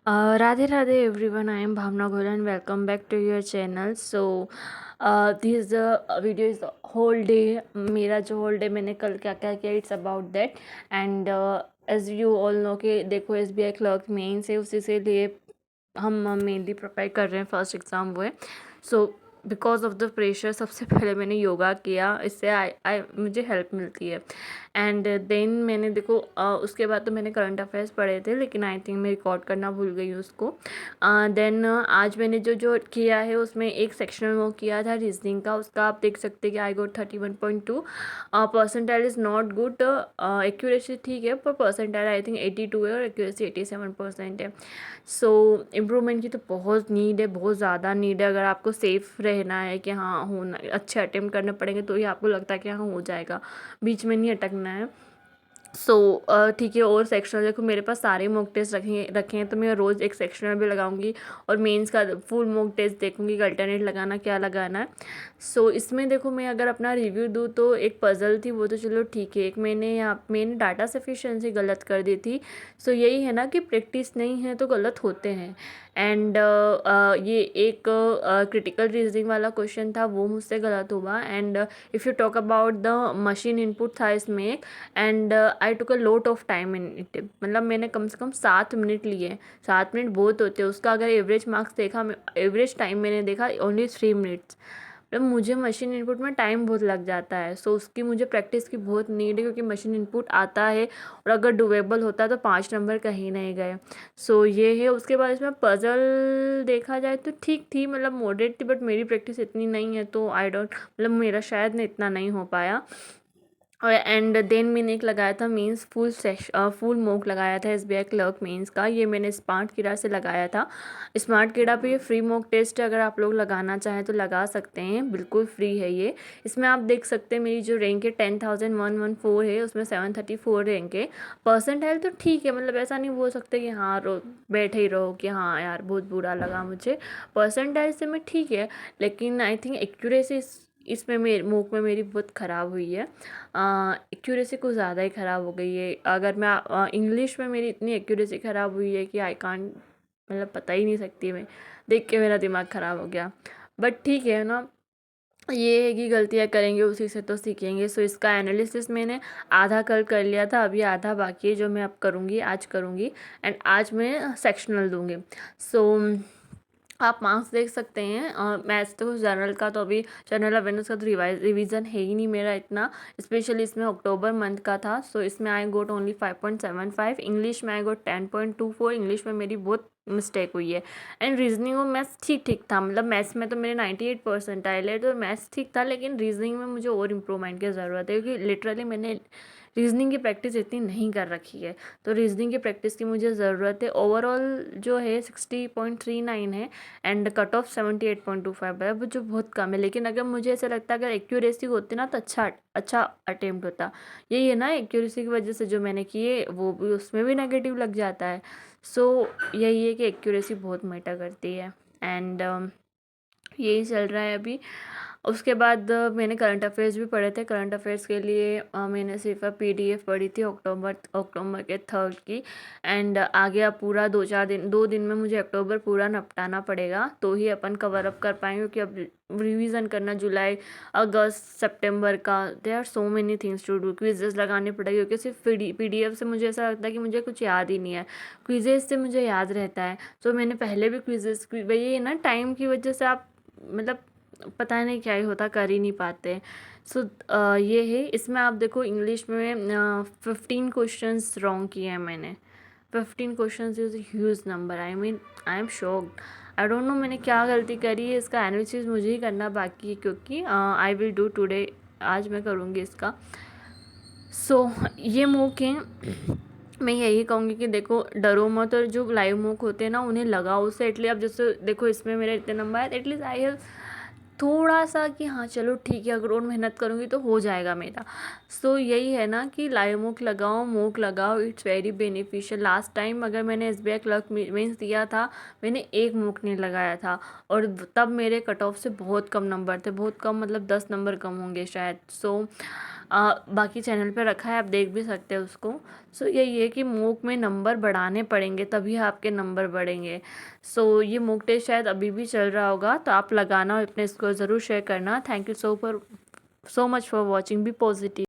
Radhe Radhe everyone, I am Bhavna Ghola and welcome back to your channel. So this video is whole day. मेरा जो whole day मैंने कल क्या क्या किया, it's about that. And as you all know कि देखो SBI clerk main से उसी से लिए हम मेनली प्रिपेयर कर रहे हैं, फर्स्ट एग्ज़ाम वो है. So because of the pressure सबसे पहले मैंने योगा किया, इससे आई मुझे हेल्प मिलती है. एंड देन मैंने देखो उसके बाद तो मैंने करंट अफेयर्स पढ़े थे, लेकिन आई थिंक मैं रिकॉर्ड करना भूल गई उसको. देन आज मैंने जो जो किया है उसमें एक सेक्शनल वो किया था रीजनिंग का, उसका आप देख सकते हैं कि आई गोट 31.2. Percentile is not good, accuracy ठीक है, पर परसेंटाइल आई थिंक 82 है और एक्यूरेसी 87% है. सो इम्प्रूवमेंट की तो बहुत नीड है, बहुत ज़्यादा नीड है. अगर आपको सेफ़ रहना है कि हाँ होना, अच्छे अटेम्प्ट करने पड़ेंगे तो ही आपको लगता है कि हाँ हो जाएगा, बीच में नहीं अटकना है. सो ठीक है. और सेक्शनल देखो मेरे पास सारे मॉक टेस्ट रखे हैं, तो मैं रोज़ एक सेक्शनल भी लगाऊंगी और मेंस का फुल मॉक टेस्ट देखूंगी कि अल्टरनेट लगाना क्या लगाना है. सो इसमें देखो मैं अगर अपना रिव्यू दूँ तो एक पज़ल थी, वो तो चलो ठीक है. एक मैंने डाटा सफिशिएंसी गलत कर दी थी. सो यही है ना कि प्रैक्टिस नहीं है तो गलत होते हैं. एंड ये एक क्रिटिकल रीजनिंग वाला क्वेश्चन था, वो मुझसे गलत हुआ. And if you talk about the machine input था इसमें, and I took a lot of time in it. मतलब मैंने कम से कम 7 मिनट लिए. 7 मिनट बहुत होते हैं. उसका अगर एवरेज मार्क्स देखा, एवरेज टाइम मैंने देखा ओनली 3 मिनट्स. मतलब मुझे मशीन इनपुट में टाइम बहुत लग जाता है. सो उसकी मुझे प्रैक्टिस की बहुत नीड है, क्योंकि मशीन इनपुट आता है और अगर डुएबल होता है तो 5 नंबर कहीं नहीं गए. सो ये है. उसके बाद इसमें पज़ल देखा जाए तो ठीक थी, मतलब मॉडरेट थी, बट मेरी प्रैक्टिस इतनी नहीं है तो आई डोंट, मतलब मेरा शायद ना इतना नहीं हो पाया. और एंड देन मैंने एक लगाया था मीन्स फुल मॉक लगाया था SBI क्लर्क मेंस का. ये मैंने स्मार्ट कीड़ा से लगाया था. स्मार्ट कीड़ा पे ये फ्री मॉक टेस्ट है, अगर आप लोग लगाना चाहें तो लगा सकते हैं, बिल्कुल फ्री है ये. इसमें आप देख सकते हैं मेरी जो रैंक है 10,114 है, उसमें 734 रैंक है. परसेंटाइल तो ठीक है, मतलब ऐसा नहीं बोल सकते कि हाँ बैठे ही रहो कि हाँ यार बहुत बुरा लगा मुझे. परसेंटाइल से मैं ठीक है, लेकिन आई थिंक एक्यूरेसी इसमें मॉक में मेरी बहुत ख़राब हुई है. एक्यूरेसी कुछ ज़्यादा ही ख़राब हो गई है. अगर मैं इंग्लिश में मेरी इतनी एक्यूरेसी ख़राब हुई है कि आई कांट, मतलब पता ही नहीं सकती. मैं देख के मेरा दिमाग ख़राब हो गया. बट ठीक है ना, ये है कि गलतियाँ करेंगे उसी से तो सीखेंगे. सो इसका एनालिसिस मैंने आधा कल कर लिया था, अभी आधा बाकी है जो मैं अब करूँगी, आज करूँगी. एंड आज मैं सेक्शनल दूँगी. सो आप मार्क्स देख सकते हैं. मैथ्स तो जनरल का तो अभी जनरल अवेयरनेस का तो रिवीजन है ही नहीं मेरा इतना, स्पेशली इसमें अक्टूबर मंथ का था. सो इसमें आई गोट ओनली 5.75. इंग्लिश में आई गोट 10.24. इंग्लिश में मेरी बहुत मिस्टेक हुई है. एंड रीजनिंग और मैथ्स ठीक ठीक था, मतलब मैथ्स में तो मेरे 98% आए ले, तो मैथ्स ठीक था, लेकिन रीजनिंग में मुझे और इम्प्रूवमेंट की ज़रूरत है, क्योंकि लिटरली मैंने रीजनिंग की प्रैक्टिस इतनी नहीं कर रखी है. तो रीजनिंग की प्रैक्टिस की मुझे ज़रूरत है. ओवरऑल जो है 60.39 है एंड कट ऑफ 78.25 है, वो जो बहुत कम है. लेकिन अगर मुझे ऐसा लगता है अगर एक्यूरेसी होती ना तो अच्छा अटेम्प्ट होता. यही है ना, एक्यूरेसी की वजह से जो मैंने किए वो भी, उसमें भी नेगेटिव लग जाता है. सो यही है कि एक्यूरेसी बहुत मैटर करती है. एंड यही चल रहा है अभी. उसके बाद मैंने करंट अफेयर्स भी पढ़े थे. करंट अफेयर्स के लिए मैंने सिर्फ PDF पढ़ी थी अक्टूबर के 3 की. एंड आगे अब पूरा 2 दिन में मुझे अक्टूबर पूरा निपटाना पड़ेगा, तो ही अपन कवर अप कर पाएंगे, क्योंकि अब रिवीजन करना जुलाई अगस्त सितंबर का. There are so many things to do. Quizzes लगाने पड़ेंगे, क्योंकि सिर्फ PDF से मुझे ऐसा लगता है कि मुझे कुछ याद ही नहीं है. क्विजेस से मुझे याद रहता है. तो मैंने पहले भी क्विजेस, वही है ना, टाइम की वजह से आप, मतलब पता नहीं क्या ही होता, कर ही नहीं पाते. सो ये है. इसमें आप देखो इंग्लिश में 15 क्वेश्चंस रॉन्ग किए हैं मैंने. 15 questions is huge number. I mean I am shocked. I don't know मैंने क्या गलती करी है. इसका एनालिसिस मुझे ही करना बाकी है, क्योंकि आई विल डू टुडे, आज मैं करूँगी इसका. सो ये मौके मैं यही कहूँगी कि देखो डरो मत, और जो लाइव मॉक होते हैं ना उन्हें लगाओ. उससे एटलीस्ट, अब जैसे देखो इसमें मेरे इतने नंबर आए, एटलीस्ट आई हैव थोड़ा सा कि हाँ चलो ठीक है, अगर और मेहनत करूँगी तो हो जाएगा मेरा. सो यही है ना कि लाइव मॉक लगाओ. It's very beneficial. Last time अगर मैंने SBI क्लर्क मेंस दिया था, मैंने एक मॉक नहीं लगाया था, और तब मेरे कट ऑफ से बहुत कम नंबर थे, बहुत कम, मतलब 10 नंबर कम होंगे शायद. सो बाकी चैनल पे रखा है, आप देख भी सकते हैं उसको। सो यही है कि मूक में नंबर बढ़ाने पड़ेंगे, तभी आपके नंबर बढ़ेंगे। सो ये मूक टेस्ट शायद अभी भी चल रहा होगा, तो आप लगाना और अपने इसको ज़रूर शेयर करना। Thank you so much for watching. Be positive.